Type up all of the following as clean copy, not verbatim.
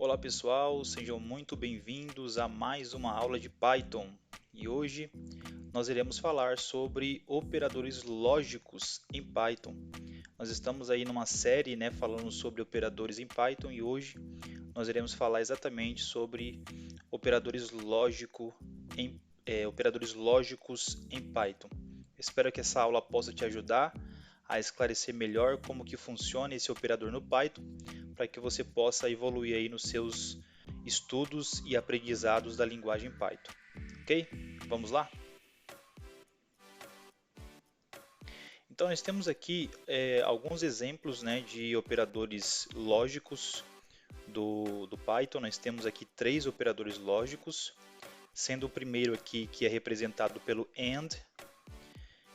Olá pessoal, sejam muito bem-vindos a mais uma aula de Python. E hoje nós iremos falar sobre operadores lógicos em Python. Nós estamos aí numa série, falando sobre operadores em Python e hoje nós iremos falar exatamente sobre operadores lógicos em Python. Espero que essa aula possa te ajudar a esclarecer melhor como que funciona esse operador no Python, para que você possa evoluir aí nos seus estudos e aprendizados da linguagem Python. Ok? Vamos lá? Então nós temos aqui alguns exemplos, de operadores lógicos do Python. Nós temos aqui 3 operadores lógicos, sendo o primeiro aqui que é representado pelo AND,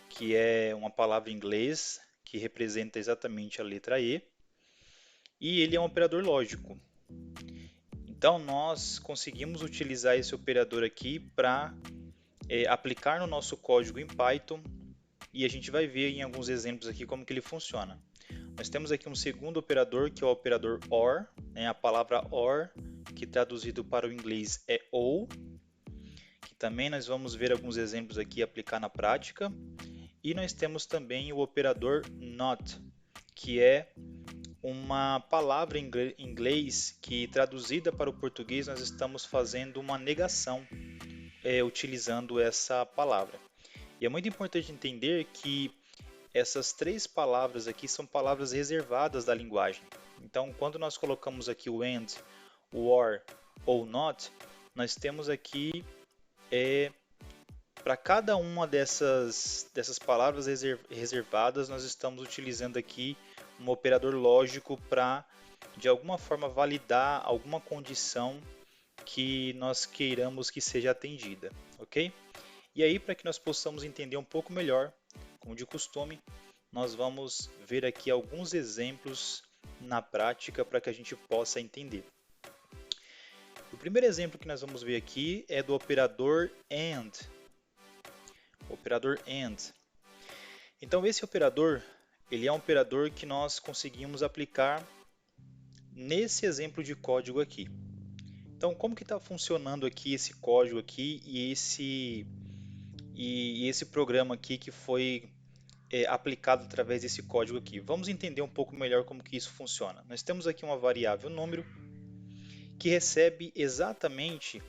que é uma palavra em inglês que representa exatamente a letra E, e ele é um operador lógico. Então nós conseguimos utilizar esse operador aqui para aplicar no nosso código em Python e a gente vai ver em alguns exemplos aqui como que ele funciona. Nós temos aqui um segundo operador que é o operador OR, a palavra OR, que traduzido para o inglês é OU, que também nós vamos ver alguns exemplos aqui aplicar na prática. E nós temos também o operador NOT, que é uma palavra em inglês que traduzida para o português nós estamos fazendo uma negação utilizando essa palavra. E é muito importante entender que essas 3 palavras aqui são palavras reservadas da linguagem. Então, quando nós colocamos aqui o AND, o OR ou NOT, nós temos aqui para cada uma dessas palavras reservadas, nós estamos utilizando aqui um operador lógico para, de alguma forma, validar alguma condição que nós queiramos que seja atendida, ok? E aí, para que nós possamos entender um pouco melhor, como de costume, nós vamos ver aqui alguns exemplos na prática para que a gente possa entender. O primeiro exemplo que nós vamos ver aqui é do operador AND. Operador AND. Então esse operador, ele é um operador que nós conseguimos aplicar nesse exemplo de código aqui. Então como que está funcionando aqui esse código aqui e esse programa aqui que foi aplicado através desse código aqui? Vamos entender um pouco melhor como que isso funciona. Nós temos aqui uma variável número que recebe exatamente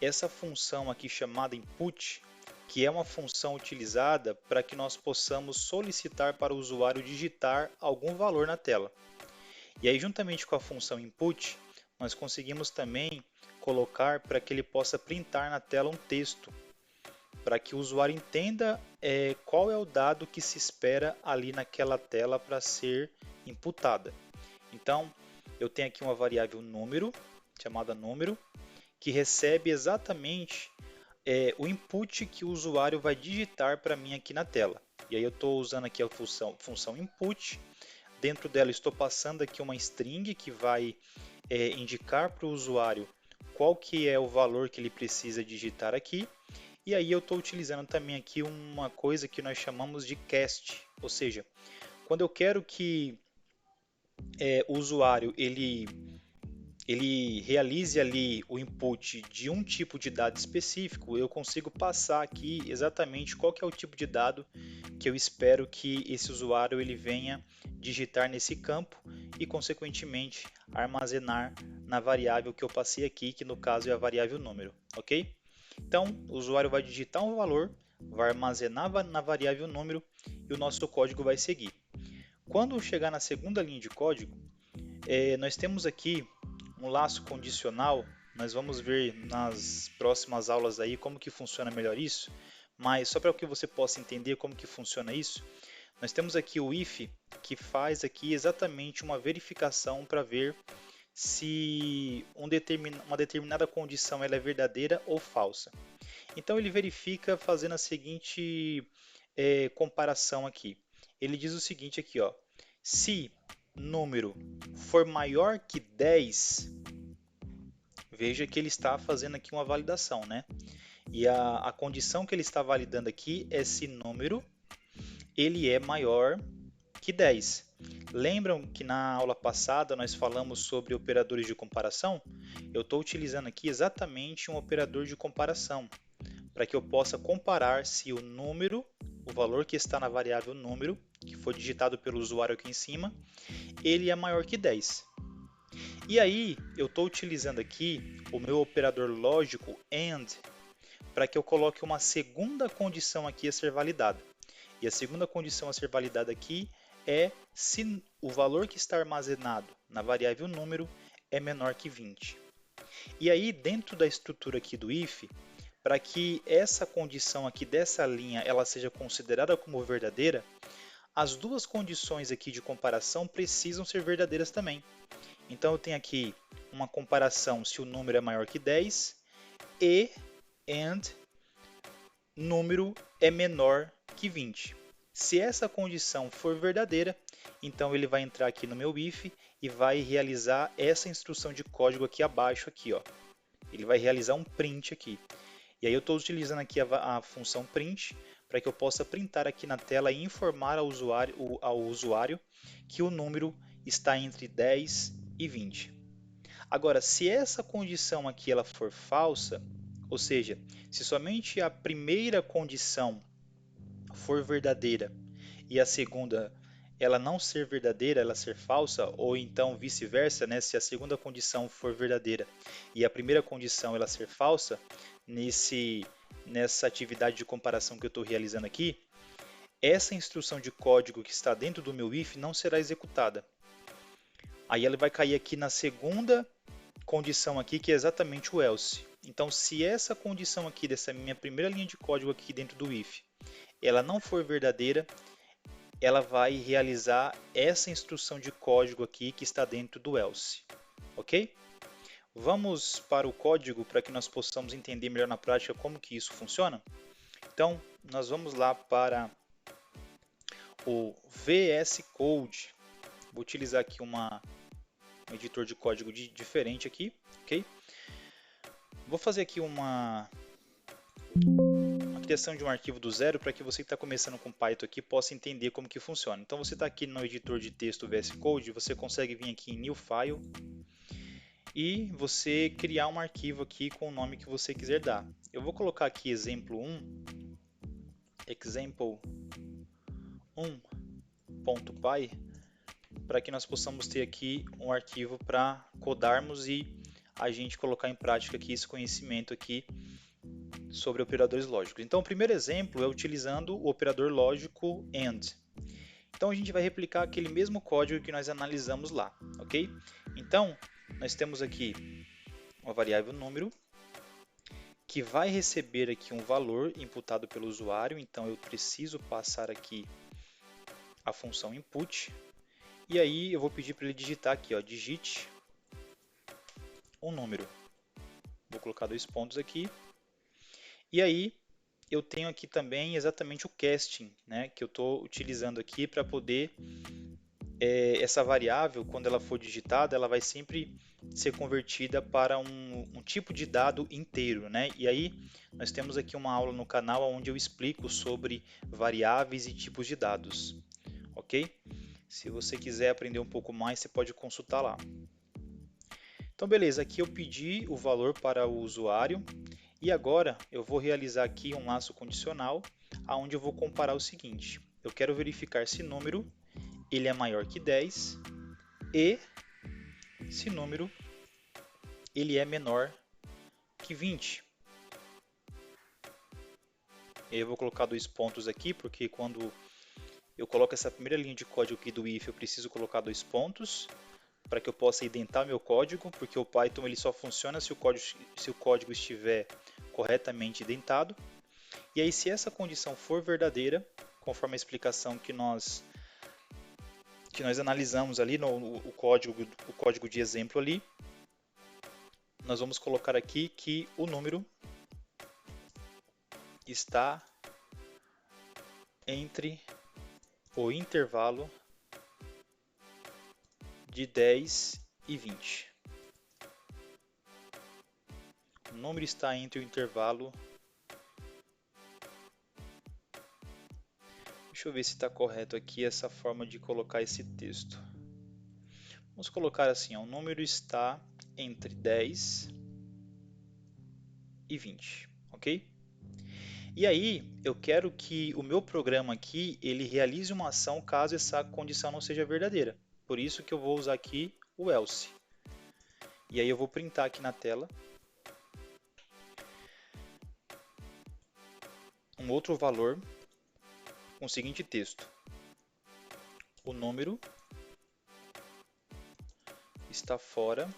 essa função aqui chamada input, que é uma função utilizada para que nós possamos solicitar para o usuário digitar algum valor na tela. E aí, juntamente com a função input, nós conseguimos também colocar para que ele possa printar na tela um texto, para que o usuário entenda qual é o dado que se espera ali naquela tela para ser imputada. Então, eu tenho aqui uma variável número, chamada número, que recebe exatamente o input que o usuário vai digitar para mim aqui na tela. E aí eu estou usando aqui a função input, dentro dela estou passando aqui uma string que vai indicar para o usuário qual que é o valor que ele precisa digitar aqui. E aí eu estou utilizando também aqui uma coisa que nós chamamos de cast, ou seja, quando eu quero que o usuário ele realize ali o input de um tipo de dado específico, eu consigo passar aqui exatamente qual que é o tipo de dado que eu espero que esse usuário ele venha digitar nesse campo e, consequentemente, armazenar na variável que eu passei aqui, que no caso é a variável número, ok? Então, o usuário vai digitar um valor, vai armazenar na variável número e o nosso código vai seguir. Quando chegar na segunda linha de código, nós temos aqui um laço condicional. Nós vamos ver nas próximas aulas aí como que funciona melhor isso, mas só para que você possa entender como que funciona isso, nós temos aqui o if, que faz aqui exatamente uma verificação para ver se uma determinada condição ela é verdadeira ou falsa. Então ele verifica fazendo a seguinte comparação aqui. Ele diz o seguinte aqui, ó, se número for maior que 10, veja que ele está fazendo aqui uma validação, né? E a condição que ele está validando aqui é se número ele é maior que 10. Lembram que na aula passada nós falamos sobre operadores de comparação? Eu estou utilizando aqui exatamente um operador de comparação, para que eu possa comparar se o número, o valor que está na variável número, que foi digitado pelo usuário aqui em cima, ele é maior que 10. E aí, eu estou utilizando aqui o meu operador lógico AND, para que eu coloque uma segunda condição aqui a ser validada. E a segunda condição a ser validada aqui é se o valor que está armazenado na variável número é menor que 20. E aí, dentro da estrutura aqui do if, para que essa condição aqui dessa linha ela seja considerada como verdadeira, as duas condições aqui de comparação precisam ser verdadeiras também. Então eu tenho aqui uma comparação se o número é maior que 10 e and número é menor que 20. Se essa condição for verdadeira, então ele vai entrar aqui no meu if e vai realizar essa instrução de código aqui abaixo, aqui, ó. Ele vai realizar um print aqui. E aí eu estou utilizando aqui a função print para que eu possa printar aqui na tela e informar ao usuário que o número está entre 10 e 20. Agora, se essa condição aqui ela for falsa, ou seja, se somente a primeira condição for verdadeira e a segunda ela não ser verdadeira, ela ser falsa, ou então vice-versa, né? Se a segunda condição for verdadeira e a primeira condição ela ser falsa, nessa atividade de comparação que eu estou realizando aqui, essa instrução de código que está dentro do meu if não será executada. Aí ela vai cair aqui na segunda condição aqui, que é exatamente o else. Então, se essa condição aqui dessa minha primeira linha de código aqui dentro do if, ela não for verdadeira, ela vai realizar essa instrução de código aqui que está dentro do else, ok? Vamos para o código para que nós possamos entender melhor na prática como que isso funciona? Então, nós vamos lá para o VS Code. Vou utilizar aqui um editor de código diferente aqui, ok? Vou fazer aqui uma criação de um arquivo do zero para que você que está começando com Python aqui possa entender como que funciona. Então você está aqui no editor de texto VS Code, você consegue vir aqui em New File e você criar um arquivo aqui com o nome que você quiser dar. Eu vou colocar aqui exemplo 1, example1.py, para que nós possamos ter aqui um arquivo para codarmos e a gente colocar em prática aqui esse conhecimento aqui sobre operadores lógicos. Então, o primeiro exemplo é utilizando o operador lógico AND. Então, a gente vai replicar aquele mesmo código que nós analisamos lá, ok? Então, nós temos aqui uma variável número que vai receber aqui um valor imputado pelo usuário. Então, eu preciso passar aqui a função input. E aí, eu vou pedir para ele digitar aqui, ó, digite um número. Vou colocar 2 pontos aqui. E aí, eu tenho aqui também exatamente o casting, né, que eu estou utilizando aqui para poder, essa variável, quando ela for digitada, ela vai sempre ser convertida para um tipo de dado inteiro, né? E aí, nós temos aqui uma aula no canal onde eu explico sobre variáveis e tipos de dados, ok? Se você quiser aprender um pouco mais, você pode consultar lá. Então, beleza, aqui eu pedi o valor para o usuário. E agora eu vou realizar aqui um laço condicional, onde eu vou comparar o seguinte. Eu quero verificar se número ele é maior que 10 e se número ele é menor que 20. Eu vou colocar 2 pontos aqui, porque quando eu coloco essa primeira linha de código aqui do if, eu preciso colocar 2 pontos para que eu possa indentar meu código, porque o Python ele só funciona se o código estiver corretamente indentado. E aí, se essa condição for verdadeira, conforme a explicação que nós analisamos ali no código de exemplo ali, nós vamos colocar aqui que o número está entre o intervalo de 10 e 20. O número está entre o intervalo... Deixa Deixa eu ver se está correto aqui essa forma de colocar esse texto. Vamos colocar assim, ó, o número está entre 10 e 20, ok? E aí, eu quero que o meu programa aqui, ele realize uma ação caso essa condição não seja verdadeira. Por isso que eu vou usar aqui o else. E aí eu vou printar aqui na tela um outro valor com o seguinte texto. O número está fora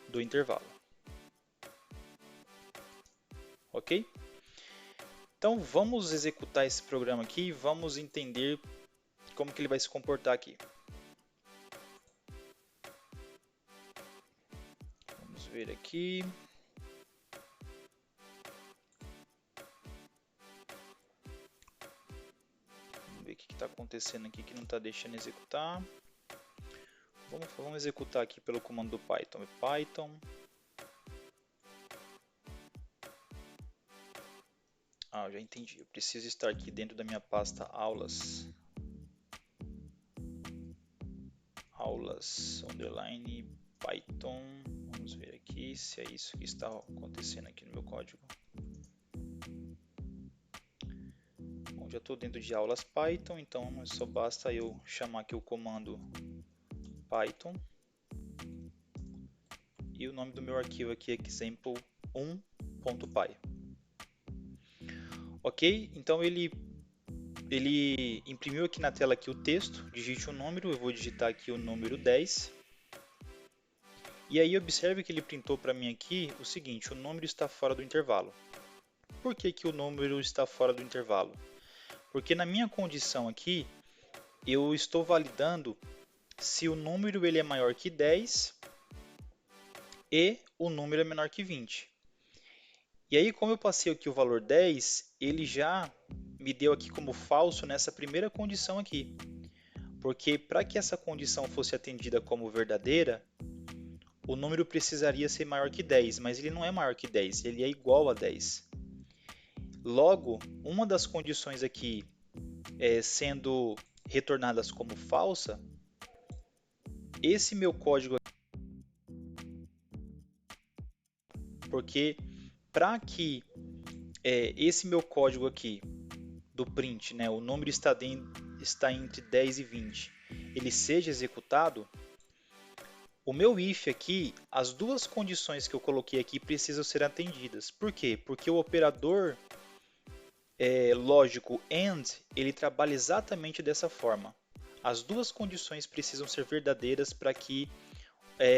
do intervalo. Ok? Então vamos executar esse programa aqui e vamos entender como que ele vai se comportar aqui. Vamos ver aqui. Vamos ver o que está acontecendo aqui que não está deixando executar. Vamos executar aqui pelo comando do Python. Python. Ah, já entendi. Eu preciso estar aqui dentro da minha pasta aulas. Aulas, underline, Python. Vamos ver aqui se é isso que está acontecendo aqui no meu código. Bom, já estou dentro de aulas Python, então só basta eu chamar aqui o comando Python. E o nome do meu arquivo aqui é example1.py. Ok, então ele imprimiu aqui na tela aqui o texto, digite um número, eu vou digitar aqui o número 10. E aí observe que ele printou para mim aqui o seguinte, o número está fora do intervalo. Por que que o número está fora do intervalo? Porque na minha condição aqui, eu estou validando se o número ele é maior que 10 e o número é menor que 20. E aí, como eu passei aqui o valor 10, ele já me deu aqui como falso nessa primeira condição aqui. Porque para que essa condição fosse atendida como verdadeira, o número precisaria ser maior que 10, mas ele não é maior que 10, ele é igual a 10. Logo, uma das condições aqui sendo retornadas como falsa, esse meu código aqui, porque para que esse meu código aqui do print, né, o número está entre 10 e 20, ele seja executado, o meu if aqui, as duas condições que eu coloquei aqui precisam ser atendidas. Por quê? Porque o operador lógico AND, ele trabalha exatamente dessa forma. As duas condições precisam ser verdadeiras para que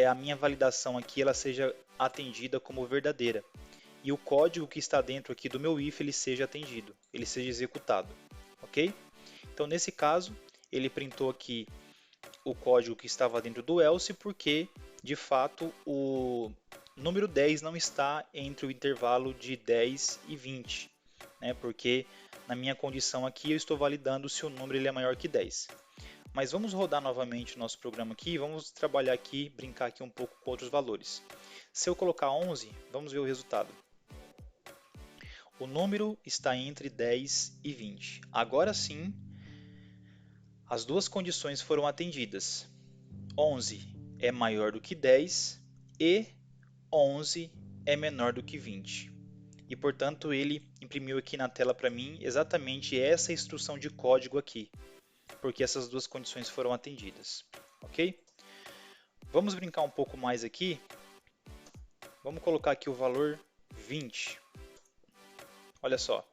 a minha validação aqui ela seja atendida como verdadeira. E o código que está dentro aqui do meu if ele seja atendido, ele seja executado, ok? Então nesse caso ele printou aqui o código que estava dentro do else porque de fato o número 10 não está entre o intervalo de 10 e 20, né? Porque na minha condição aqui eu estou validando se o número ele é maior que 10. Mas vamos rodar novamente o nosso programa aqui e vamos trabalhar aqui, brincar aqui um pouco com outros valores. Se eu colocar 11, vamos ver o resultado. O número está entre 10 e 20. Agora sim, as duas condições foram atendidas. 11 é maior do que 10 e 11 é menor do que 20. E, portanto, ele imprimiu aqui na tela para mim exatamente essa instrução de código aqui, porque essas duas condições foram atendidas. Ok? Vamos brincar um pouco mais aqui. Vamos colocar aqui o valor 20. Olha só,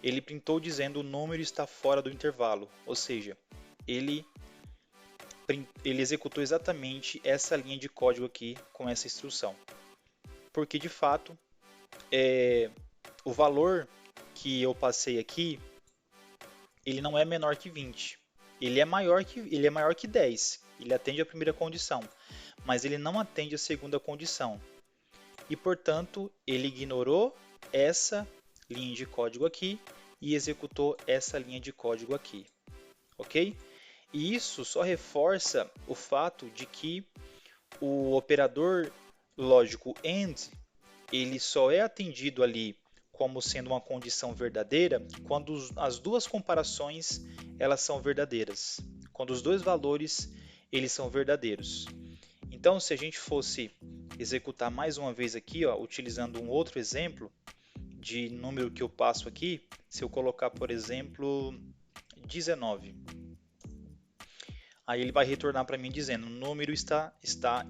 ele printou dizendo o número está fora do intervalo, ou seja, ele executou exatamente essa linha de código aqui com essa instrução. Porque de fato, o valor que eu passei aqui, ele não é menor que 20. Ele é maior que 10. Ele atende a primeira condição, mas ele não atende a segunda condição. E portanto, ele ignorou essa linha de código aqui e executou essa linha de código aqui, ok? E isso só reforça o fato de que o operador lógico AND ele só é atendido ali como sendo uma condição verdadeira quando as duas comparações elas são verdadeiras, quando os dois valores eles são verdadeiros. Então, se a gente fosse executar mais uma vez aqui, ó, utilizando um outro exemplo de número que eu passo aqui, se eu colocar, por exemplo, 19, aí ele vai retornar para mim dizendo: o número está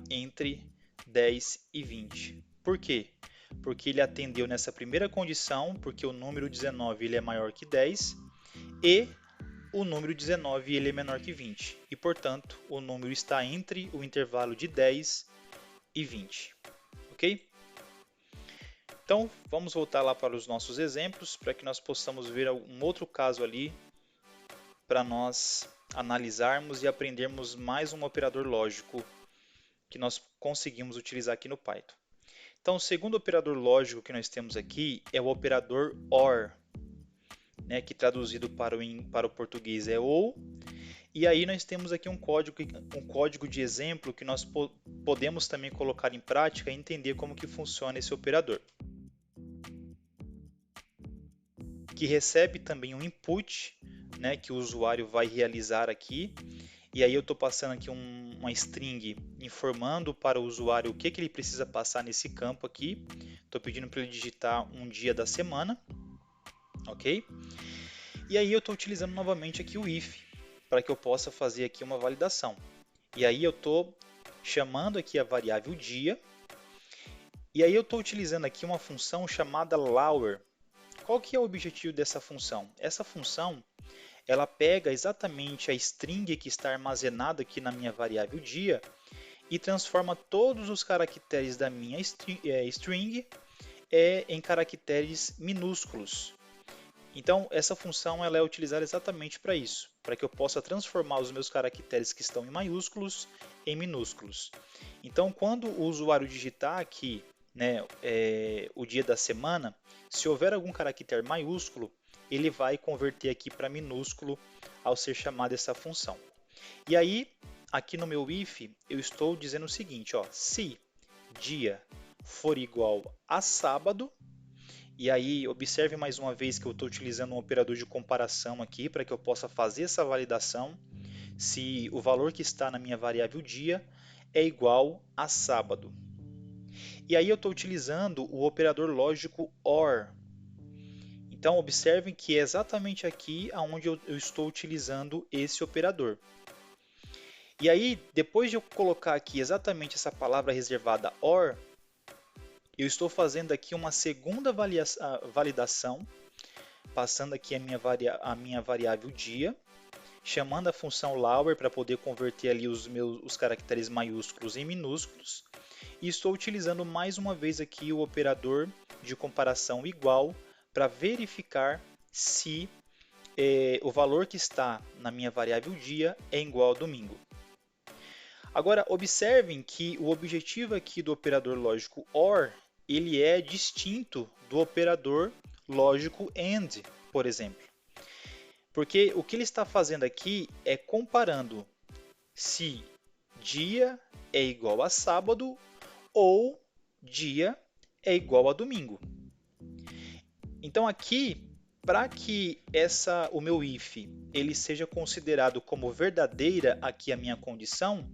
entre 10 e 20. Por quê? Porque ele atendeu nessa primeira condição, porque o número 19 ele é maior que 10 e o número 19 ele é menor que 20. E, portanto, o número está entre o intervalo de 10 e 20. Ok? Então, vamos voltar lá para os nossos exemplos, para que nós possamos ver um outro caso ali, para nós analisarmos e aprendermos mais um operador lógico que nós conseguimos utilizar aqui no Python. Então, o segundo operador lógico que nós temos aqui é o operador OR, né, que traduzido para o português é ou. E aí nós temos aqui um código de exemplo que nós podemos também colocar em prática e entender como que funciona esse operador. Que recebe também um input, né, que o usuário vai realizar aqui. E aí eu estou passando aqui uma string informando para o usuário o que ele precisa passar nesse campo aqui. Estou pedindo para ele digitar um dia da semana, ok? E aí eu estou utilizando novamente aqui o if, para que eu possa fazer aqui uma validação. E aí eu estou chamando aqui a variável dia, e aí eu estou utilizando aqui uma função chamada lower. Qual que é o objetivo dessa função? Essa função ela pega exatamente a string que está armazenada aqui na minha variável dia e transforma todos os caracteres da minha string em caracteres minúsculos. Então, essa função ela é utilizada exatamente para isso, para que eu possa transformar os meus caracteres que estão em maiúsculos em minúsculos. Então, quando o usuário digitar aqui, né, o dia da semana, se houver algum caractere maiúsculo, ele vai converter aqui para minúsculo ao ser chamada essa função. E aí, aqui no meu if, eu estou dizendo o seguinte, ó, se dia for igual a sábado, e aí observe mais uma vez que eu estou utilizando um operador de comparação aqui para que eu possa fazer essa validação, se o valor que está na minha variável dia é igual a sábado. E aí eu estou utilizando o operador lógico OR. Então, observem que é exatamente aqui onde eu estou utilizando esse operador. E aí, depois de eu colocar aqui exatamente essa palavra reservada OR, eu estou fazendo aqui uma segunda validação, passando aqui a minha variável dia, chamando a função lower para poder converter ali os caracteres maiúsculos em minúsculos, e estou utilizando mais uma vez aqui o operador de comparação igual, para verificar se o valor que está na minha variável dia é igual ao domingo. Agora, observem que o objetivo aqui do operador lógico OR, ele é distinto do operador lógico AND, por exemplo. Porque o que ele está fazendo aqui é comparando se dia é igual a sábado ou dia é igual a domingo. Então aqui, para que o meu if ele seja considerado como verdadeira aqui a minha condição,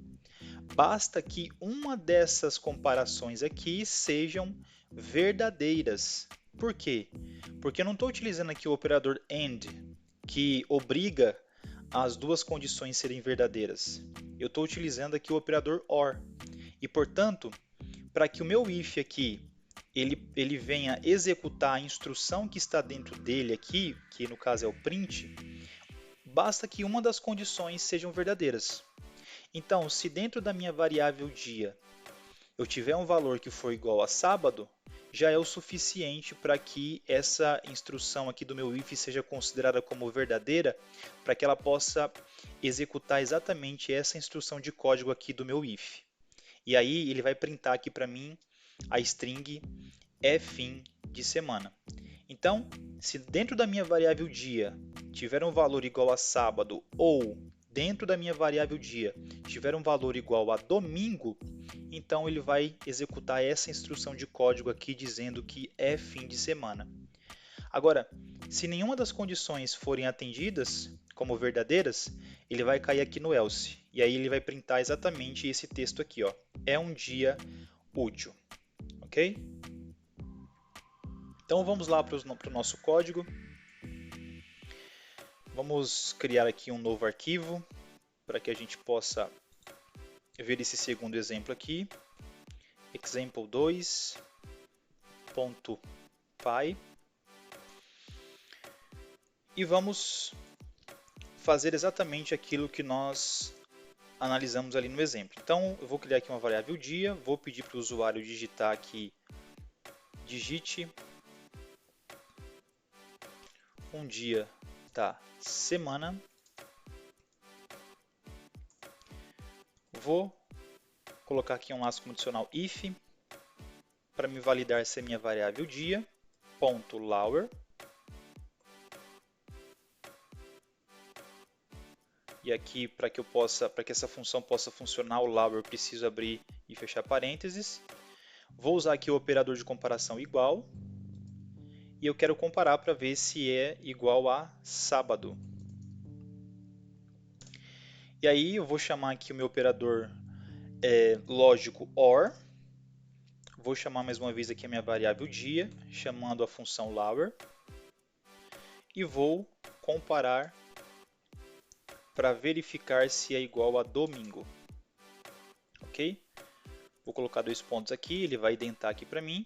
basta que uma dessas comparações aqui sejam verdadeiras. Por quê? Porque eu não estou utilizando aqui o operador AND, que obriga as duas condições serem verdadeiras. Eu estou utilizando aqui o operador OR. E, portanto, para que o meu if aqui ele venha executar a instrução que está dentro dele aqui, que no caso é o print, basta que uma das condições sejam verdadeiras. Então, se dentro da minha variável dia eu tiver um valor que for igual a sábado, já é o suficiente para que essa instrução aqui do meu if seja considerada como verdadeira, para que ela possa executar exatamente essa instrução de código aqui do meu if. E aí ele vai printar aqui para mim a string é fim de semana. Então, se dentro da minha variável dia tiver um valor igual a sábado ou dentro da minha variável dia tiver um valor igual a domingo, então ele vai executar essa instrução de código aqui dizendo que é fim de semana. Agora, se nenhuma das condições forem atendidas como verdadeiras, ele vai cair aqui no else. E aí ele vai printar exatamente esse texto aqui, ó. É um dia útil, ok? Então vamos lá para o nosso código. Vamos criar aqui um novo arquivo para que a gente possa ver esse segundo exemplo aqui. example2.py e vamos fazer exatamente aquilo que nós analisamos ali no exemplo. Então, eu vou criar aqui uma variável dia, vou pedir para o usuário digitar aqui, digite um dia da semana. Vou colocar aqui um laço condicional if, para me validar se é minha variável dia, ponto lower. E aqui, para que essa função possa funcionar, o lower eu preciso abrir e fechar parênteses. Vou usar aqui o operador de comparação igual. E eu quero comparar para ver se é igual a sábado. E aí eu vou chamar aqui o meu operador lógico OR. Vou chamar mais uma vez aqui a minha variável dia, chamando a função lower. E vou comparar para verificar se é igual a domingo. Ok? Vou colocar 2 pontos aqui, ele vai identar aqui para mim.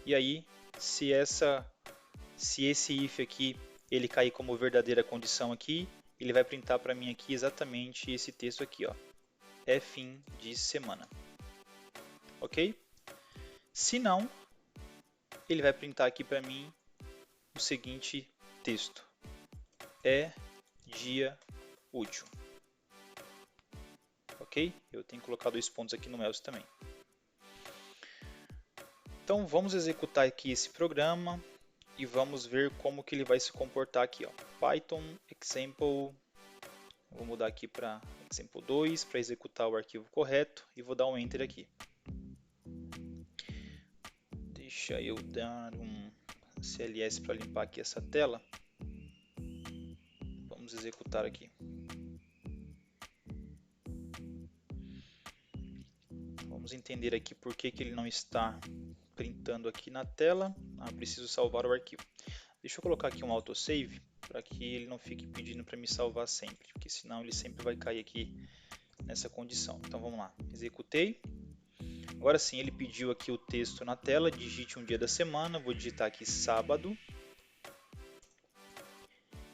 E aí, se esse if aqui ele cair como verdadeira condição aqui, ele vai printar para mim aqui exatamente esse texto aqui, ó. É fim de semana. Ok? Se não, ele vai printar aqui para mim o seguinte texto. É dia útil. Ok? Eu tenho que colocar 2 pontos aqui no else também. Então vamos executar aqui esse programa e vamos ver como que ele vai se comportar aqui, ó. Python example, vou mudar aqui para example2 para executar o arquivo correto e vou dar um enter aqui. Deixa eu dar um CLS para limpar aqui essa tela. Vamos executar aqui. Vamos entender aqui por que ele não está printando aqui na tela. Preciso salvar o arquivo. Deixa eu colocar aqui um autosave para que ele não fique pedindo para me salvar sempre, porque senão ele sempre vai cair aqui nessa condição. Então vamos lá, executei. Agora sim, ele pediu aqui o texto na tela, digite um dia da semana, vou digitar aqui sábado.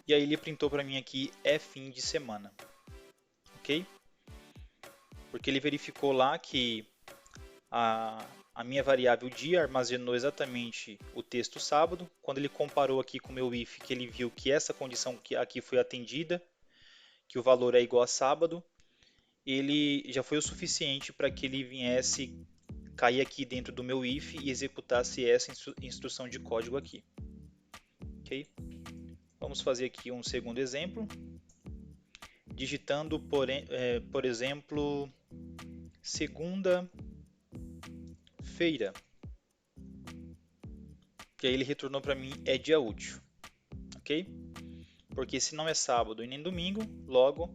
E aí ele printou para mim aqui, é fim de semana. Ok? Porque ele verificou lá que a minha variável dia armazenou exatamente o texto sábado. Quando ele comparou aqui com o meu if, que ele viu que essa condição aqui foi atendida, que o valor é igual a sábado, ele já foi o suficiente para que ele viesse cair aqui dentro do meu if e executasse essa instrução de código aqui. Ok? Vamos fazer aqui um segundo exemplo, digitando, por exemplo, segunda-feira. Que aí ele retornou para mim é dia útil, ok? Porque se não é sábado e nem domingo, logo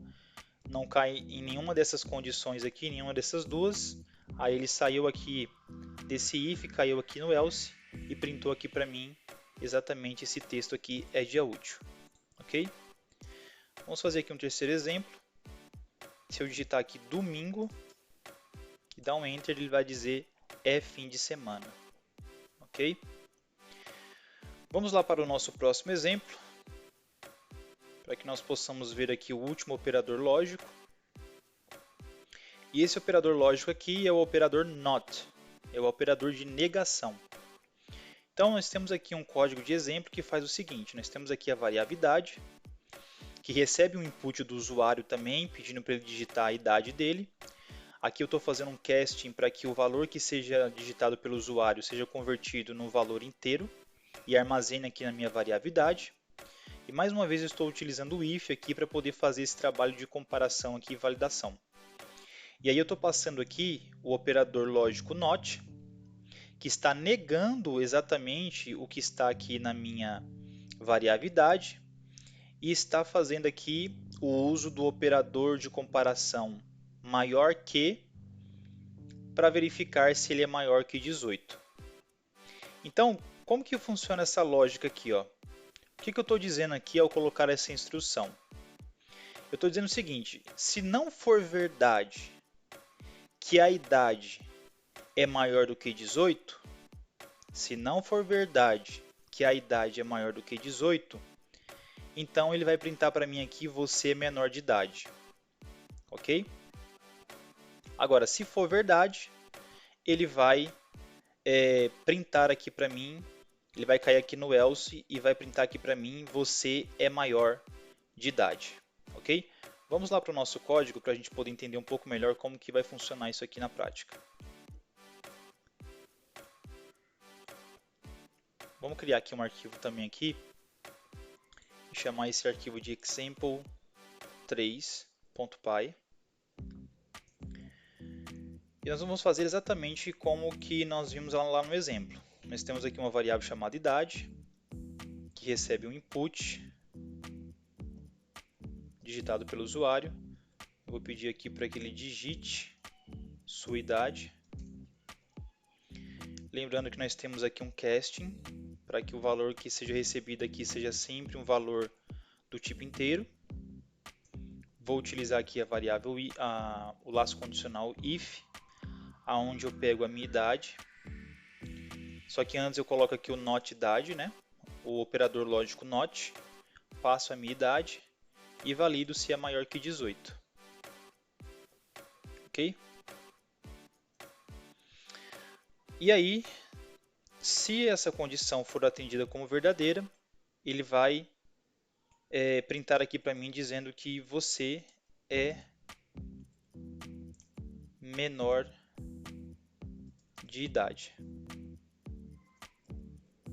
não cai em nenhuma dessas condições aqui, nenhuma dessas duas. Aí ele saiu aqui desse if, caiu aqui no else e printou aqui para mim exatamente esse texto aqui é dia útil, ok? Vamos fazer aqui um terceiro exemplo. Se eu digitar aqui domingo e dar um enter, ele vai dizer é fim de semana, ok? Vamos lá para o nosso próximo exemplo, para que nós possamos ver aqui o último operador lógico. E esse operador lógico aqui é o operador NOT, é o operador de negação. Então nós temos aqui um código de exemplo que faz o seguinte, nós temos aqui a variável idade, que recebe um input do usuário também, pedindo para ele digitar a idade dele. Aqui eu estou fazendo um casting para que o valor que seja digitado pelo usuário seja convertido no valor inteiro e armazene aqui na minha variável idade. E mais uma vez eu estou utilizando o if aqui para poder fazer esse trabalho de comparação aqui e validação. E aí eu estou passando aqui o operador lógico NOT, que está negando exatamente o que está aqui na minha variável idade e está fazendo aqui o uso do operador de comparação maior que para verificar se ele é maior que 18. Então, como que funciona essa lógica aqui, ó? O que eu estou dizendo aqui ao colocar essa instrução? Eu estou dizendo o seguinte, se não for verdade que a idade é maior do que 18, se não for verdade que a idade é maior do que 18, então ele vai printar para mim aqui, você é menor de idade, ok? Agora, se for verdade, ele vai printar aqui para mim, ele vai cair aqui no else e vai printar aqui para mim, você é maior de idade, ok? Vamos lá para o nosso código para a gente poder entender um pouco melhor como que vai funcionar isso aqui na prática. Vamos criar aqui um arquivo também aqui e chamar esse arquivo de example3.py. E nós vamos fazer exatamente como que nós vimos lá no exemplo. Nós temos aqui uma variável chamada idade, que recebe um input digitado pelo usuário. Eu vou pedir aqui para que ele digite sua idade. Lembrando que nós temos aqui um casting, para que o valor que seja recebido aqui seja sempre um valor do tipo inteiro. Vou utilizar aqui a variável, o laço condicional if, aonde eu pego a minha idade. Só que antes eu coloco aqui o not idade, né? O operador lógico not, passo a minha idade e valido se é maior que 18. Ok? E aí, se essa condição for atendida como verdadeira, ele vai printar aqui para mim dizendo que você é menor de idade.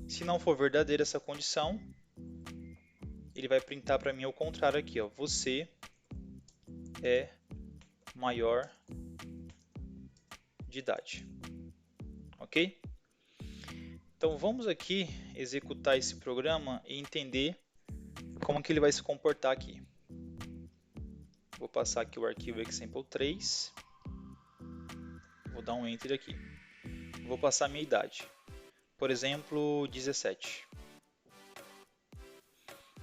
Se não for verdadeira essa condição, ele vai printar para mim ao contrário aqui, ó, você é maior de idade. Ok? Então vamos aqui executar esse programa e entender como que ele vai se comportar aqui. Vou passar aqui o arquivo example3. Vou dar um enter aqui. Vou passar a minha idade. Por exemplo, 17.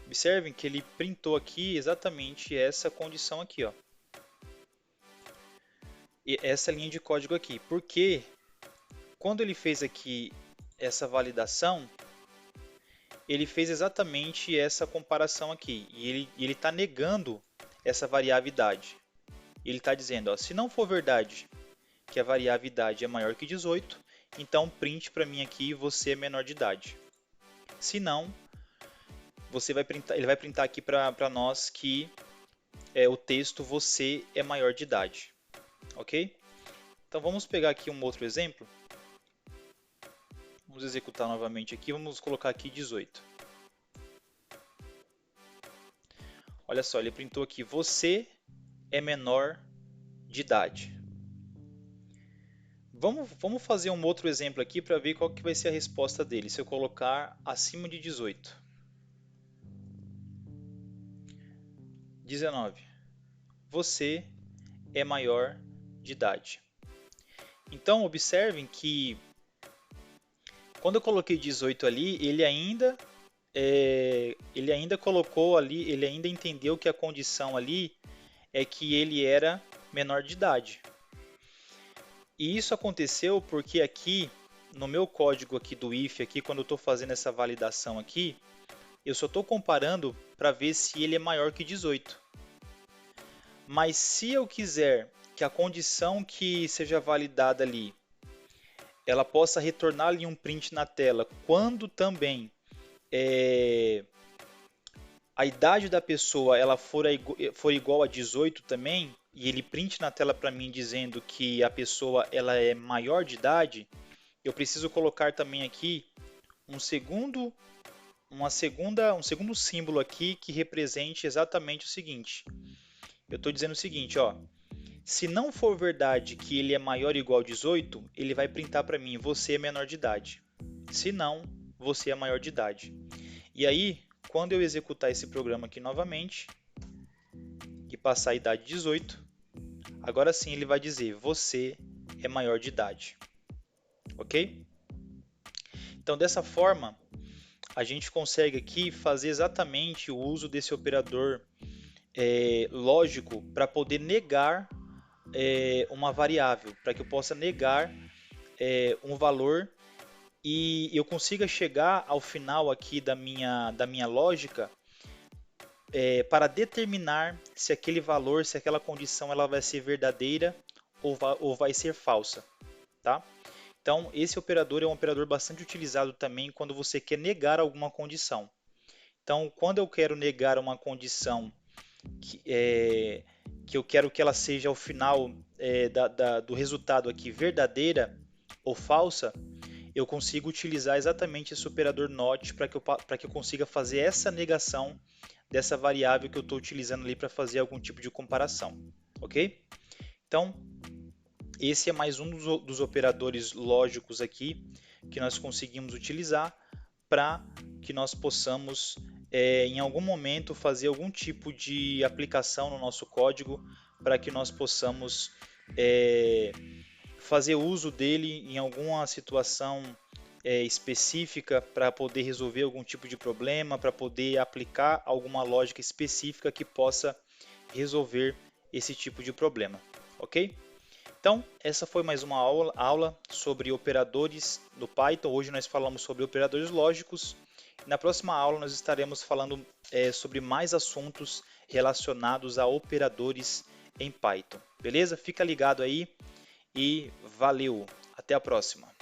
Observem que ele printou aqui exatamente essa condição aqui, ó. E essa linha de código aqui. Porque quando ele fez aqui essa validação, ele fez exatamente essa comparação aqui. E ele está negando essa variável idade. Ele está dizendo, ó, se não for verdade que a variável idade é maior que 18, então print para mim aqui, você é menor de idade. Se não, ele vai printar aqui para nós que o texto você é maior de idade. Ok? Então vamos pegar aqui um outro exemplo. Vamos executar novamente aqui, vamos colocar aqui 18. Olha só, ele printou aqui, você é menor de idade. Vamos fazer um outro exemplo aqui para ver qual que vai ser a resposta dele, se eu colocar acima de 18. 19. Você é maior de idade. Então, observem que quando eu coloquei 18 ali, ele ainda colocou ali, ele ainda entendeu que a condição ali é que ele era menor de idade. E isso aconteceu porque aqui, no meu código aqui do if, aqui, quando eu estou fazendo essa validação aqui, eu só estou comparando para ver se ele é maior que 18. Mas se eu quiser que a condição que seja validada ali, ela possa retornar ali um print na tela, quando também a idade da pessoa ela for igual a 18 também, e ele print na tela para mim dizendo que a pessoa ela é maior de idade, eu preciso colocar também aqui um segundo símbolo aqui que represente exatamente o seguinte. Eu estou dizendo o seguinte, ó, Se não for verdade que ele é maior ou igual a 18, ele vai printar para mim, você é menor de idade. Se não, você é maior de idade. E aí, quando eu executar esse programa aqui novamente e passar a idade 18, agora sim ele vai dizer, você é maior de idade. Ok? Então, dessa forma, a gente consegue aqui fazer exatamente o uso desse operador lógico para poder negar uma variável, para que eu possa negar um valor e eu consiga chegar ao final aqui da minha lógica para determinar se aquele valor, se aquela condição ela vai ser verdadeira ou vai ser falsa, tá? Então, esse operador é um operador bastante utilizado também quando você quer negar alguma condição. Então, quando eu quero negar uma condição que eu quero que ela seja ao final do resultado aqui verdadeira ou falsa, eu consigo utilizar exatamente esse operador NOT para que eu consiga fazer essa negação dessa variável que eu estou utilizando ali para fazer algum tipo de comparação, ok? Então, esse é mais um dos operadores lógicos aqui que nós conseguimos utilizar para que nós possamos, em algum momento, fazer algum tipo de aplicação no nosso código para que nós possamos fazer uso dele em alguma situação específica para poder resolver algum tipo de problema, para poder aplicar alguma lógica específica que possa resolver esse tipo de problema, ok? Então, essa foi mais uma aula sobre operadores do Python. Hoje nós falamos sobre operadores lógicos. Na próxima aula nós estaremos falando sobre mais assuntos relacionados a operadores em Python. Beleza? Fica ligado aí e valeu! Até a próxima!